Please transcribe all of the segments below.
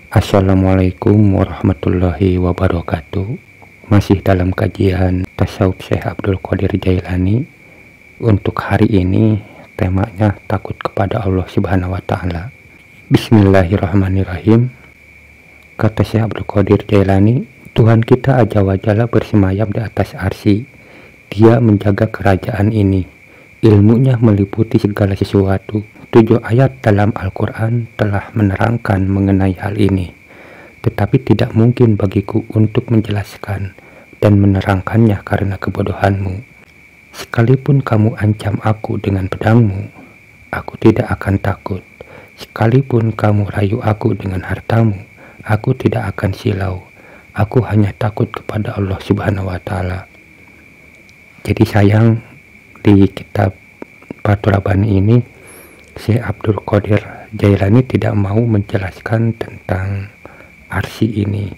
Assalamualaikum warahmatullahi wabarakatuh. Masih dalam kajian Tasawuf Syekh Abdul Qadir Jailani. Untuk hari ini temanya takut kepada Allah Subhanahu wa taala. Bismillahirrahmanirrahim. Kata Syekh Abdul Qadir Jailani, Tuhan kita Azza wa Jalla bersemayam di atas arsy. Dia menjaga kerajaan ini. Ilmunya meliputi segala sesuatu. 7 ayat dalam Al-Quran telah menerangkan mengenai hal ini. Tetapi tidak mungkin bagiku untuk menjelaskan dan menerangkannya karena kebodohanmu. Sekalipun kamu ancam aku dengan pedangmu, aku tidak akan takut. Sekalipun kamu rayu aku dengan hartamu, aku tidak akan silau. Aku hanya takut kepada Allah Subhanahu wa taala. Jadi sayang, di kitab Fathul Rabbani ini Syekh Abdul Qadir Jailani tidak mau menjelaskan tentang arsy ini,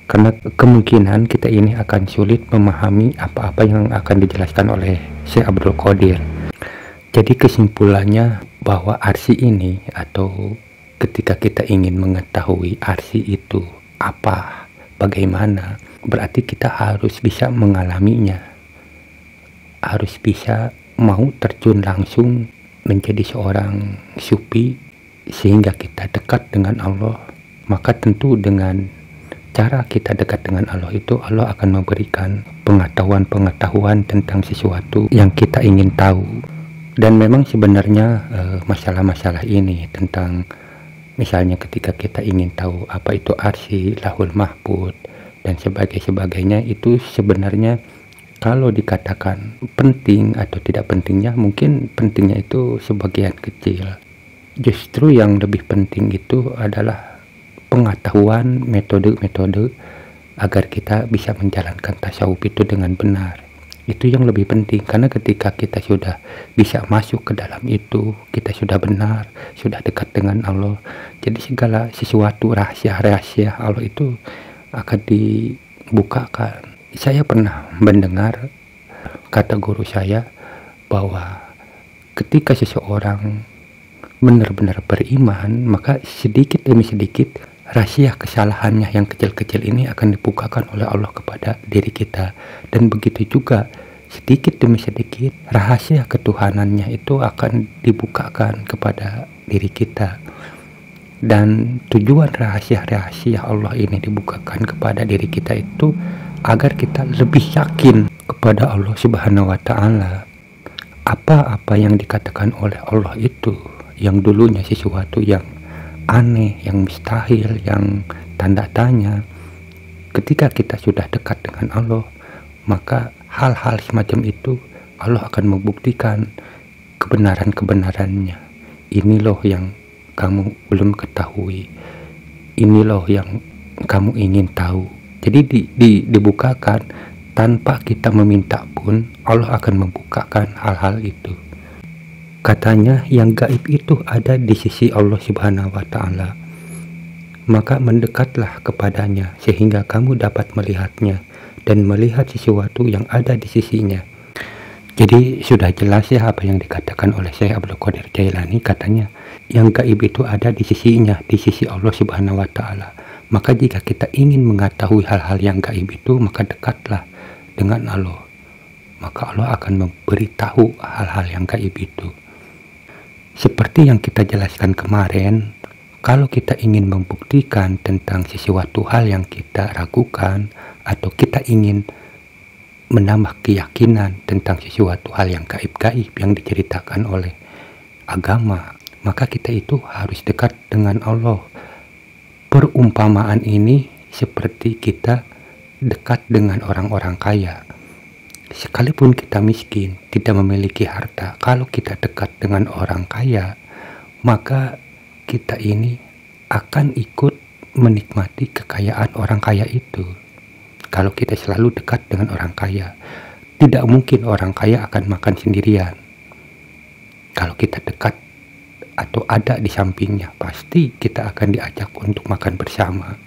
karena kemungkinan kita ini akan sulit memahami apa-apa yang akan dijelaskan oleh Syekh Abdul Qadir. Jadi kesimpulannya bahwa arsy ini, atau ketika kita ingin mengetahui arsy itu apa, bagaimana, berarti kita harus bisa mengalaminya, harus bisa mau terjun langsung menjadi seorang sufi sehingga kita dekat dengan Allah. Maka tentu dengan cara kita dekat dengan Allah itu, Allah akan memberikan pengetahuan-pengetahuan tentang sesuatu yang kita ingin tahu. Dan memang sebenarnya masalah-masalah ini tentang misalnya ketika kita ingin tahu apa itu arsy, lahul mahfuz dan sebagainya, itu sebenarnya kalau dikatakan penting atau tidak pentingnya, mungkin pentingnya itu sebagian kecil. Justru yang lebih penting itu adalah pengetahuan metode-metode agar kita bisa menjalankan tasawuf itu dengan benar. Itu yang lebih penting, karena ketika kita sudah bisa masuk ke dalam itu, kita sudah benar, sudah dekat dengan Allah. Jadi segala sesuatu rahasia-rahasia Allah itu akan dibukakan. Saya pernah mendengar kata guru saya bahwa ketika seseorang benar-benar beriman, maka sedikit demi sedikit rahasia kesalahannya yang kecil-kecil ini akan dibukakan oleh Allah kepada diri kita. Dan begitu juga sedikit demi sedikit rahasia ketuhanannya itu akan dibukakan kepada diri kita. Dan tujuan rahasia-rahasia Allah ini dibukakan kepada diri kita itu agar kita lebih yakin kepada Allah Subhanahu wa taala. Apa-apa yang dikatakan oleh Allah itu, yang dulunya sesuatu yang aneh, yang mustahil, yang tanda tanya, ketika kita sudah dekat dengan Allah, maka hal-hal semacam itu Allah akan membuktikan kebenaran-kebenarannya. Ini loh yang kamu belum ketahui, ini loh yang kamu ingin tahu. Jadi dibukakan tanpa kita meminta pun, Allah akan membukakan hal-hal itu. Katanya yang gaib itu ada di sisi Allah Subhanahu wa taala. Maka mendekatlah kepadanya sehingga kamu dapat melihatnya dan melihat sesuatu yang ada di sisinya. Jadi sudah jelas ya apa yang dikatakan oleh Syekh Abdul Qadir Jailani. Katanya yang gaib itu ada di sisinya, di sisi Allah Subhanahu wa taala. Maka jika kita ingin mengetahui hal-hal yang gaib itu, maka dekatlah dengan Allah. Maka Allah akan memberitahu hal-hal yang gaib itu. Seperti yang kita jelaskan kemarin, kalau kita ingin membuktikan tentang sesuatu hal yang kita ragukan, atau kita ingin menambah keyakinan tentang sesuatu hal yang gaib-gaib yang diceritakan oleh agama, maka kita itu harus dekat dengan Allah. Perumpamaan ini seperti kita dekat dengan orang-orang kaya. Sekalipun kita miskin, tidak memiliki harta, kalau kita dekat dengan orang kaya, maka kita ini akan ikut menikmati kekayaan orang kaya itu. Kalau kita selalu dekat dengan orang kaya, tidak mungkin orang kaya akan makan sendirian. Kalau kita dekat atau ada di sampingnya, pasti kita akan diajak untuk makan bersama.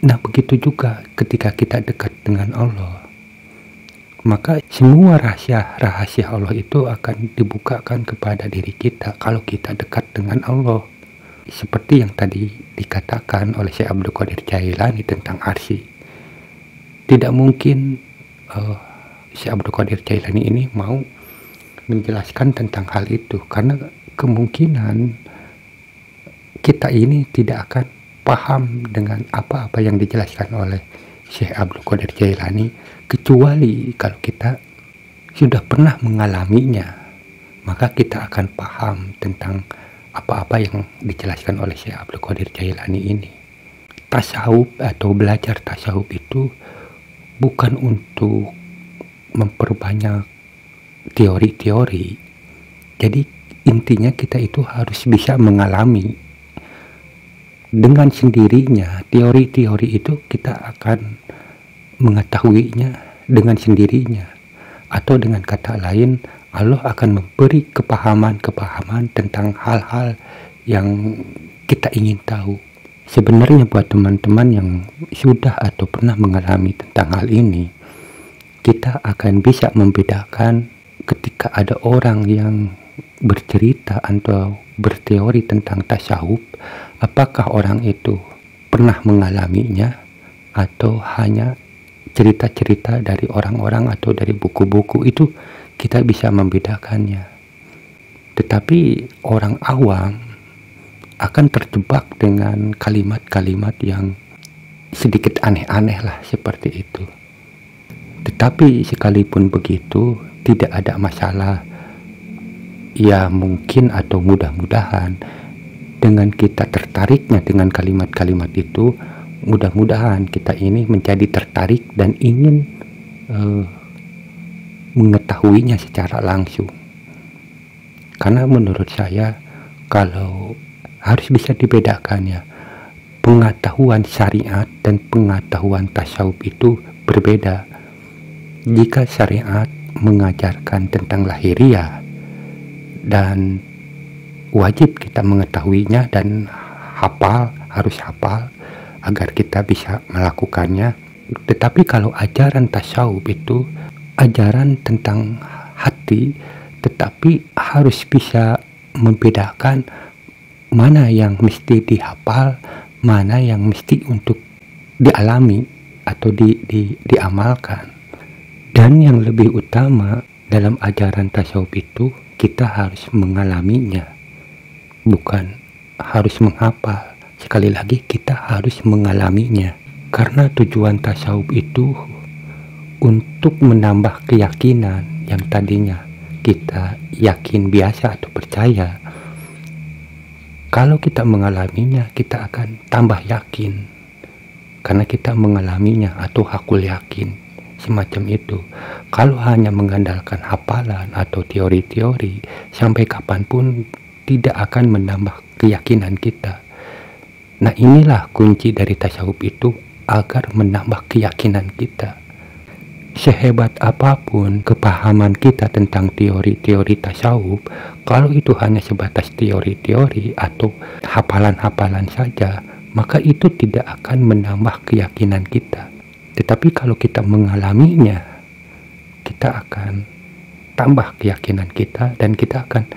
Nah, begitu juga ketika kita dekat dengan Allah, maka semua rahasia-rahasia Allah itu akan dibukakan kepada diri kita kalau kita dekat dengan Allah. seperti yang tadi dikatakan oleh Syekh Abdul Qadir Jailani tentang arsi. Tidak mungkin Syekh Abdul Qadir Jailani ini mau menjelaskan tentang hal itu, karena kemungkinan kita ini tidak akan paham dengan apa-apa yang dijelaskan oleh Syekh Abdul Qadir Jailani, kecuali kalau kita sudah pernah mengalaminya, maka kita akan paham tentang apa-apa yang dijelaskan oleh Syekh Abdul Qadir Jailani ini. Tasawuf atau belajar tasawuf itu bukan untuk memperbanyak teori-teori. Jadi intinya kita itu harus bisa mengalami dengan sendirinya. Teori-teori itu kita akan mengetahuinya dengan sendirinya, atau dengan kata lain, Allah akan memberi kepahaman-kepahaman tentang hal-hal yang kita ingin tahu. Sebenarnya buat teman-teman yang sudah atau pernah mengalami tentang hal ini, kita akan bisa membedakan ketika ada orang yang bercerita atau berteori tentang tasawuf, apakah orang itu pernah mengalaminya atau hanya cerita-cerita dari orang-orang atau dari buku-buku. Itu kita bisa membedakannya. Tetapi orang awam akan terjebak dengan kalimat-kalimat yang sedikit aneh-aneh lah, seperti itu. Tetapi sekalipun begitu, tidak ada masalah. Ya mungkin atau mudah-mudahan dengan kita tertariknya dengan kalimat-kalimat itu, mudah-mudahan kita ini menjadi tertarik dan ingin mengetahuinya secara langsung. Karena menurut saya, kalau harus bisa dibedakan ya, pengetahuan syariat dan pengetahuan tasawuf itu berbeda. Jika syariat mengajarkan tentang lahiriah dan wajib kita mengetahuinya dan harus hafal agar kita bisa melakukannya. Tetapi kalau ajaran tasawuf itu ajaran tentang hati, tetapi harus bisa membedakan mana yang mesti dihafal, mana yang mesti untuk dialami atau diamalkan. Dan yang lebih utama dalam ajaran tasawuf itu, kita harus mengalaminya, bukan harus menghafal. Sekali lagi, kita harus mengalaminya. Karena tujuan tasawuf itu untuk menambah keyakinan yang tadinya kita yakin biasa atau percaya. Kalau kita mengalaminya, kita akan tambah yakin karena kita mengalaminya, atau hakul yakin, semacam itu. Kalau hanya mengandalkan hafalan atau teori-teori, sampai kapanpun tidak akan menambah keyakinan kita. Nah, inilah kunci dari tasawuf itu, agar menambah keyakinan kita. Sehebat apapun kepahaman kita tentang teori-teori tasawuf, kalau itu hanya sebatas teori-teori atau hafalan-hafalan saja, maka itu tidak akan menambah keyakinan kita. Tetapi kalau kita mengalaminya, kita akan tambah keyakinan kita, dan kita akan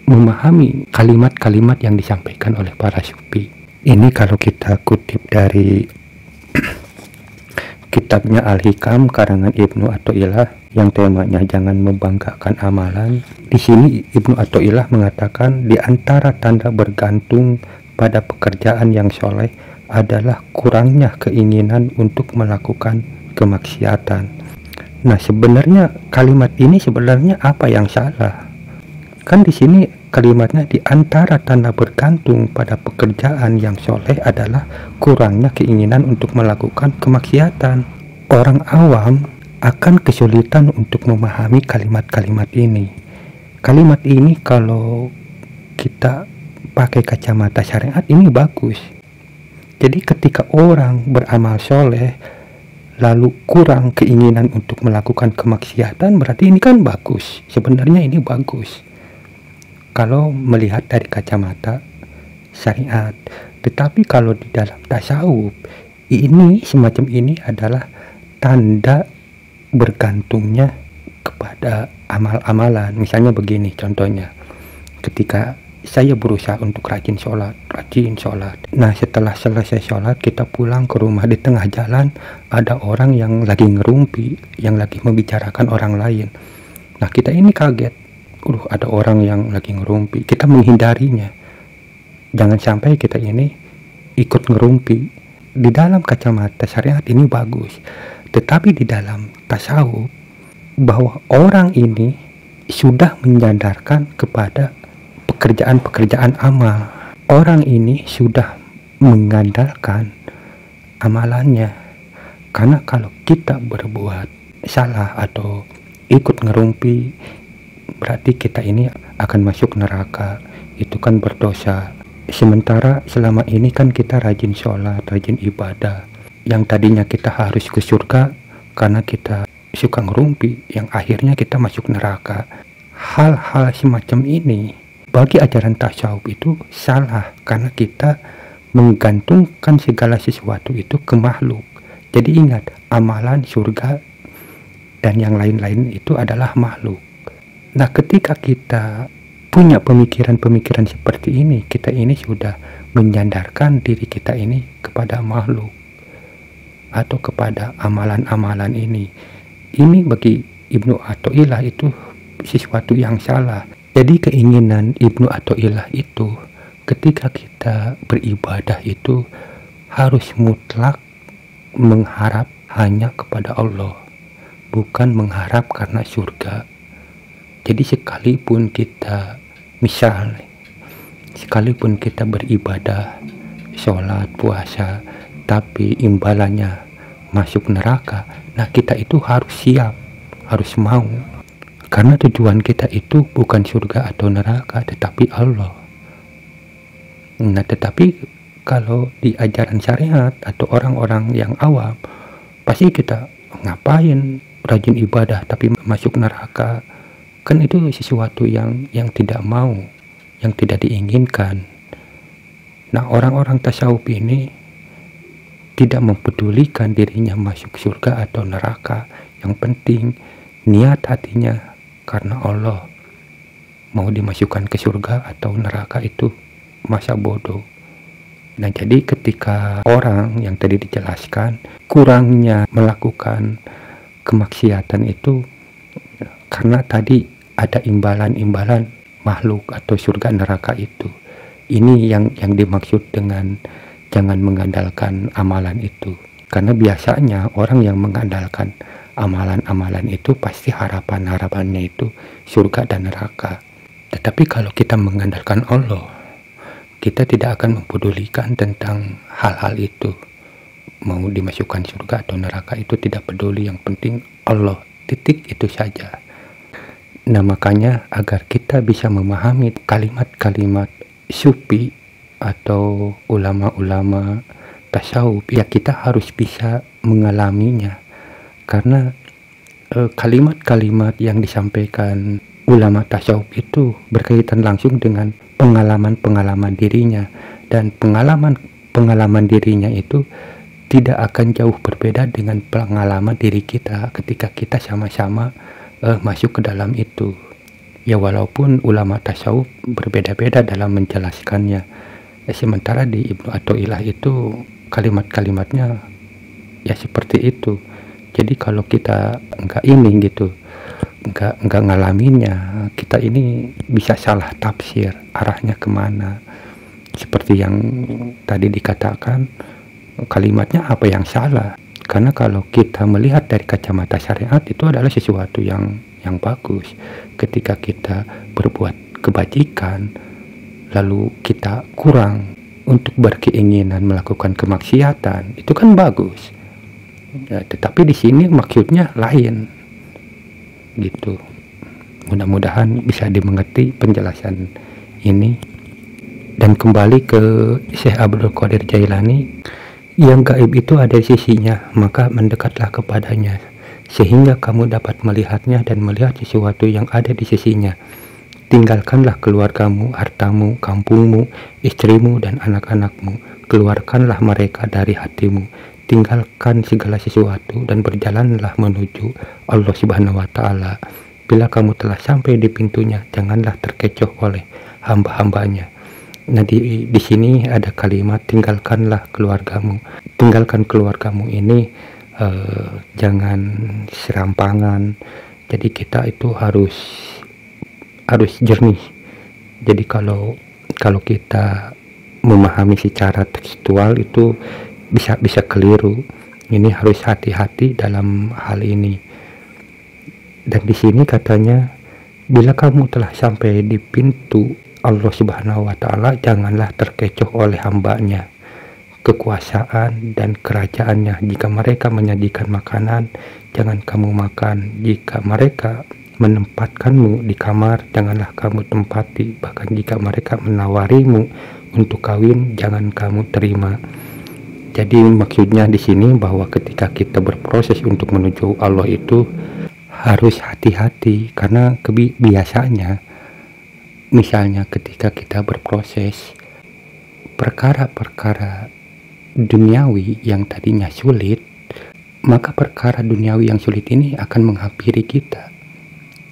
memahami kalimat-kalimat yang disampaikan oleh para sufi. Ini kalau kita kutip dari kitabnya Al-Hikam karangan Ibnu Athaillah yang temanya jangan membanggakan amalan. Di sini Ibnu Athaillah mengatakan di antara tanda bergantung pada pekerjaan yang soleh adalah kurangnya keinginan untuk melakukan kemaksiatan. Nah, sebenarnya kalimat ini sebenarnya apa yang salah? Kan di sini kalimatnya di antara tanda bergantung pada pekerjaan yang soleh adalah kurangnya keinginan untuk melakukan kemaksiatan. Orang awam akan kesulitan untuk memahami kalimat-kalimat ini. Kalimat ini kalau kita pakai kacamata syariat ini bagus. Jadi ketika orang beramal soleh lalu kurang keinginan untuk melakukan kemaksiatan, berarti ini kan bagus. Sebenarnya ini bagus kalau melihat dari kacamata syariat. Tetapi kalau di dalam tasawuf, ini semacam ini adalah tanda bergantungnya kepada amal-amalan. Misalnya begini contohnya, ketika saya berusaha untuk rajin sholat. Nah, setelah selesai sholat, kita pulang ke rumah. Di tengah jalan ada orang yang lagi ngerumpi, yang lagi membicarakan orang lain. Nah, kita ini kaget, ada orang yang lagi ngerumpi. Kita menghindarinya, jangan sampai kita ini ikut ngerumpi. Di dalam kacamata syariat ini bagus, tetapi di dalam tasawuf, bahwa orang ini sudah menyandarkan kepada pekerjaan-pekerjaan amal. Orang ini sudah mengandalkan amalannya. Karena kalau kita berbuat salah atau ikut ngerumpi, berarti kita ini akan masuk neraka. Itu kan berdosa. Sementara selama ini kan kita rajin sholat, rajin ibadah. Yang tadinya kita harus ke surga karena kita suka ngerumpi, yang akhirnya kita masuk neraka. Hal-hal semacam ini bagi ajaran tasawuf itu salah, karena kita menggantungkan segala sesuatu itu ke makhluk. Jadi ingat, amalan, surga, dan yang lain-lain itu adalah makhluk. Nah, ketika kita punya pemikiran-pemikiran seperti ini, kita ini sudah menyandarkan diri kita ini kepada makhluk atau kepada amalan-amalan ini. Ini bagi Ibnu Athaillah itu sesuatu yang salah. Jadi keinginan Ibnu Athaillah itu ketika kita beribadah itu harus mutlak mengharap hanya kepada Allah, bukan mengharap karena surga. Jadi sekalipun kita sekalipun kita beribadah, sholat, puasa, tapi imbalannya masuk neraka, nah kita itu harus siap, harus mau. Karena tujuan kita itu bukan surga atau neraka, tetapi Allah. Nah, tetapi kalau di ajaran syariat atau orang-orang yang awam, pasti kita ngapain rajin ibadah tapi masuk neraka. Kan itu sesuatu yang tidak mau, yang tidak diinginkan. Nah, orang-orang tasawuf ini tidak mempedulikan dirinya masuk surga atau neraka. Yang penting niat hatinya karena Allah. Mau dimasukkan ke surga atau neraka itu masa bodoh. Nah, jadi ketika orang yang tadi dijelaskan kurangnya melakukan kemaksiatan itu karena tadi ada imbalan-imbalan makhluk atau surga neraka itu. Ini yang dimaksud dengan jangan mengandalkan amalan itu. Karena biasanya orang yang mengandalkan amalan-amalan itu pasti harapan-harapannya itu surga dan neraka. Tetapi kalau kita mengandalkan Allah, kita tidak akan mempedulikan tentang hal-hal itu. Mau dimasukkan surga atau neraka itu tidak peduli, yang penting Allah, titik, itu saja. Nah, makanya agar kita bisa memahami kalimat-kalimat sufi atau ulama-ulama tasawuf, ya kita harus bisa mengalaminya. Karena kalimat-kalimat yang disampaikan ulama tasawuf itu berkaitan langsung dengan pengalaman-pengalaman dirinya, dan pengalaman dirinya itu tidak akan jauh berbeda dengan pengalaman diri kita ketika kita sama-sama masuk ke dalam itu. Ya, walaupun ulama tasawuf berbeda-beda dalam menjelaskannya, sementara di Ibnu Athaillah itu kalimat-kalimatnya ya seperti itu. Jadi kalau kita enggak ngalaminnya, kita ini bisa salah tafsir arahnya kemana. Seperti yang tadi dikatakan, kalimatnya apa yang salah? Karena kalau kita melihat dari kacamata syariat, itu adalah sesuatu yang bagus. Ketika kita berbuat kebajikan, lalu kita kurang untuk berkeinginan melakukan kemaksiatan, itu kan bagus. Ya, tetapi di sini maksudnya lain, gitu. Mudah-mudahan bisa dimengerti penjelasan ini. Dan kembali ke Syekh Abdul Qadir Jailani, yang gaib itu ada sisinya, maka mendekatlah kepadanya sehingga kamu dapat melihatnya dan melihat sesuatu yang ada di sisinya. Tinggalkanlah keluargamu, hartamu, kampungmu, istrimu, dan anak-anakmu. Keluarkanlah mereka dari hatimu. Tinggalkan segala sesuatu dan berjalanlah menuju Allah Subhanahu wa Ta'ala. Bila kamu telah sampai di pintunya, janganlah terkecoh oleh hamba-hambanya. Nah, di sini ada kalimat tinggalkanlah keluargamu. Tinggalkan keluargamu ini jangan serampangan. Jadi kita itu harus jernih. Jadi kalau kita memahami secara tekstual itu bisa keliru. Ini harus hati-hati dalam hal ini. Dan di sini katanya, bila kamu telah sampai di pintu Allah Subhanahu wa Ta'ala, janganlah terkecoh oleh hambanya, kekuasaan dan kerajaannya. Jika mereka menyajikan makanan, jangan kamu makan. Jika mereka menempatkanmu di kamar, janganlah kamu tempati. Bahkan jika mereka menawarimu untuk kawin, jangan kamu terima. Jadi maksudnya di sini bahwa ketika kita berproses untuk menuju Allah itu harus hati-hati, karena biasanya misalnya ketika kita berproses perkara-perkara duniawi yang tadinya sulit, maka perkara duniawi yang sulit ini akan menghampiri kita,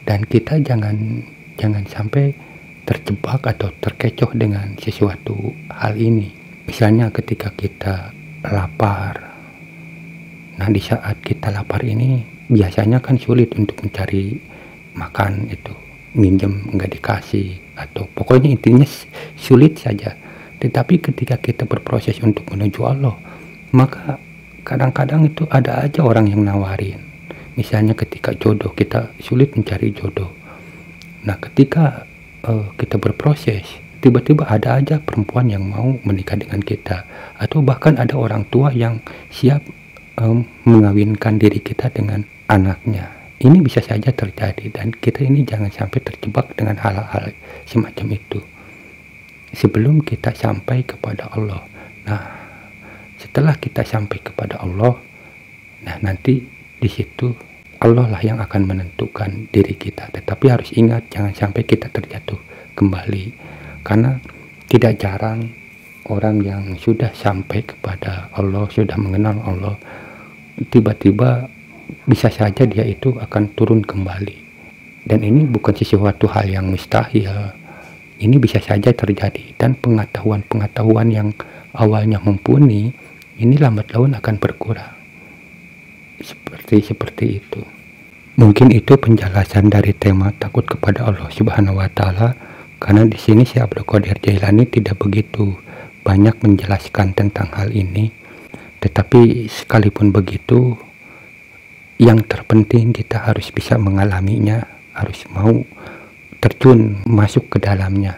dan kita jangan sampai terjebak atau terkecoh dengan sesuatu hal ini. Misalnya ketika kita lapar, nah di saat kita lapar ini biasanya kan sulit untuk mencari makan, itu minjem nggak dikasih, atau pokoknya intinya sulit saja. Tetapi ketika kita berproses untuk menuju Allah, maka kadang-kadang itu ada aja orang yang nawarin. Misalnya ketika jodoh, kita sulit mencari jodoh. Nah ketika kita berproses, tiba-tiba ada aja perempuan yang mau menikah dengan kita, atau bahkan ada orang tua yang siap mengawinkan diri kita dengan anaknya. Ini bisa saja terjadi, dan kita ini jangan sampai terjebak dengan hal-hal semacam itu sebelum kita sampai kepada Allah. Nah, setelah kita sampai kepada Allah, nah nanti di situ Allah lah yang akan menentukan diri kita. Tetapi harus ingat, jangan sampai kita terjatuh kembali, karena tidak jarang orang yang sudah sampai kepada Allah, sudah mengenal Allah, tiba-tiba bisa saja dia itu akan turun kembali. Dan ini bukan sesuatu hal yang mustahil, ini bisa saja terjadi. Dan pengetahuan yang awalnya mumpuni, ini lambat laun akan berkurang. Seperti itu. Mungkin itu penjelasan dari tema takut kepada Allah Subhanahu wa Ta'ala, karena di sini Syekh Abdul Qadir Jailani tidak begitu banyak menjelaskan tentang hal ini. Tetapi sekalipun begitu, yang terpenting kita harus bisa mengalaminya, harus mau terjun masuk ke dalamnya.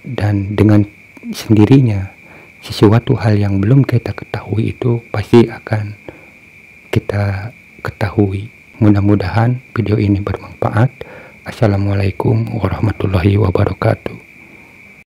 Dan dengan sendirinya sesuatu hal yang belum kita ketahui itu pasti akan kita ketahui. Mudah-mudahan video ini bermanfaat. Assalamualaikum warahmatullahi wabarakatuh.